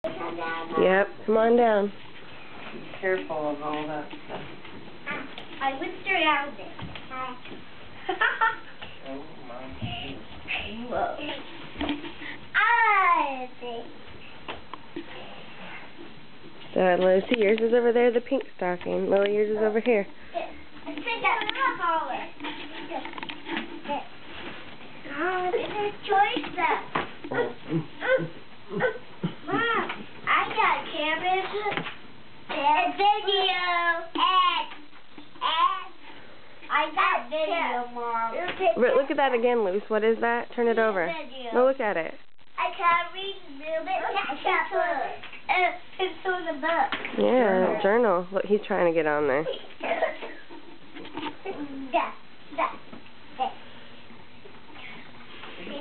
Yep, come on down. Be careful of all that stuff. I whipped around it. Oh my. Whoa. Lucy, yours is over there, the pink stocking. Lily, yours is over here. Oh, this is choice stuff. Mom, I got cameras and video. And I got video, Mom. Look at that again, Luce. What is that? Turn it over. No, look at it. I can't read pencil in the book. Yeah, journal. Look, he's trying to get on there.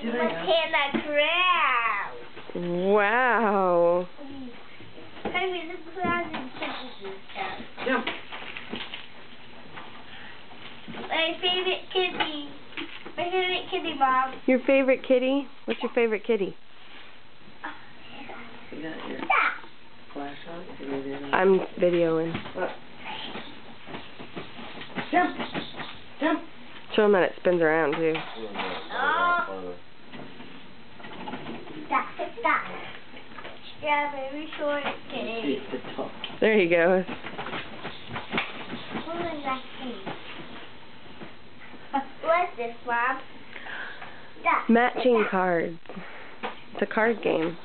Montana crowd. Wow. I mean, the crowd and kisses and stuff. Jump. My favorite kitty. My favorite kitty, Mom. Your favorite kitty? What's your favorite kitty? You got your flashlight? I'm videoing. Look. Jump. Jump. Show him that it spins around, too. Stop. Strawberry short kitty. There he goes. What is that thing? What's this, Mom? Matching cards. It's a card game.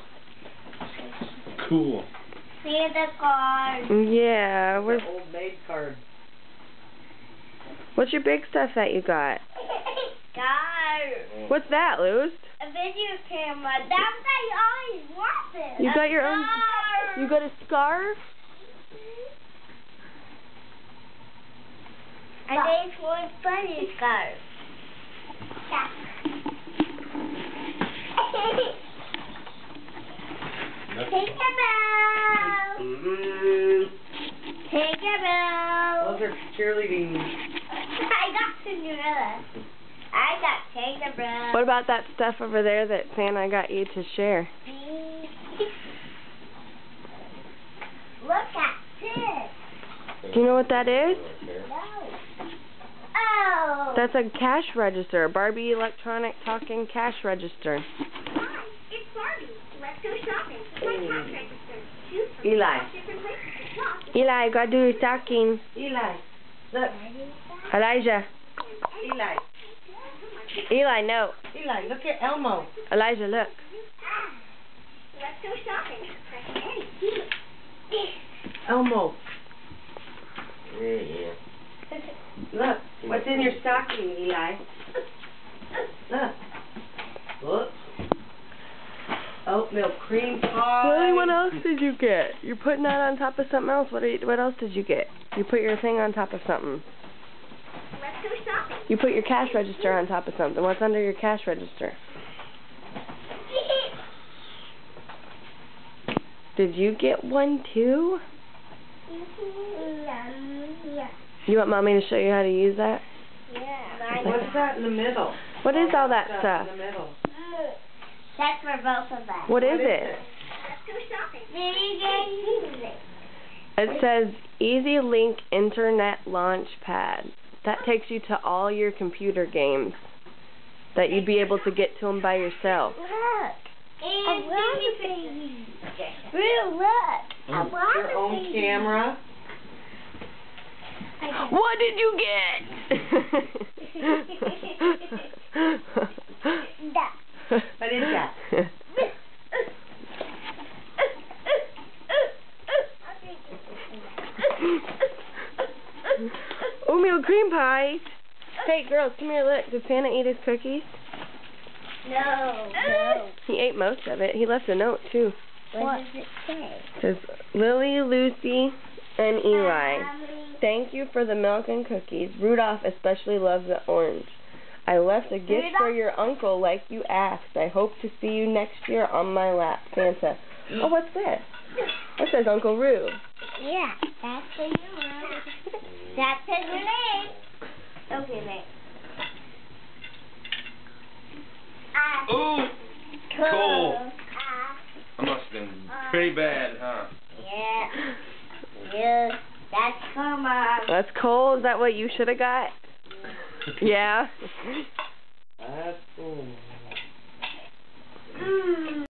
Cool. Santa card. Yeah. Old maid card. What's your big stuff that you got? Card. What's that, Luz? A video camera. That's what I always wanted. You got your own... Scarf. You got a scarf? And there's one funny scarf. Tinkerbell! Tinkerbell! Those are cheerleading. I got Cinderella. I got Tinkerbell. What about that stuff over there that Santa got you to share? Look at this. Do you know what that is? No. Oh! That's a cash register, a Barbie electronic talking cash register. It's Barbie. Let's go shopping. It's my cash register. Choose from Eli. different places to shop. Eli, go do your stocking. Eli. Look. Elijah. Eli. Eli, no. Eli, look at Elmo. Elijah, look. Let's go shopping. Elmo. Yeah. Look. What's in your stocking, Eli? Look. Look. Oat milk cream pie. Lily, what else did you get? You're putting that on top of something else. What else did you get? You put your thing on top of something. Let's go shopping. You put your cash register on top of something. What's under your cash register? Did you get one too? Yeah. You want Mommy to show you how to use that? Yeah. What's that in the middle? What is all that stuff? In the middle. That's for both of us. What is it? Let's go shopping. Music. It says Easy Link Internet Launch Pad. That takes you to all your computer games that you'd be able to get to them by yourself. Look. And Real look. Your own camera. What did you get? What is that? Oatmeal cream pie. Hey, girls, come here, look. Did Santa eat his cookies? No. He ate most of it. He left a note, too. What does it say? It says, Lily, Lucy, and Eli. Thank you for the milk and cookies. Rudolph especially loves the orange. I left a gift for your uncle like you asked. I hope to see you next year on my lap, Santa. Oh, what's this? That says Uncle Roo. Yeah, that's for you, Mom. That says your name. Okay, mate. Ooh, cool. I'm not been pretty bad, huh? Yeah. Yeah. That's for Mom. That's cold. Is that what you should have got? Yeah.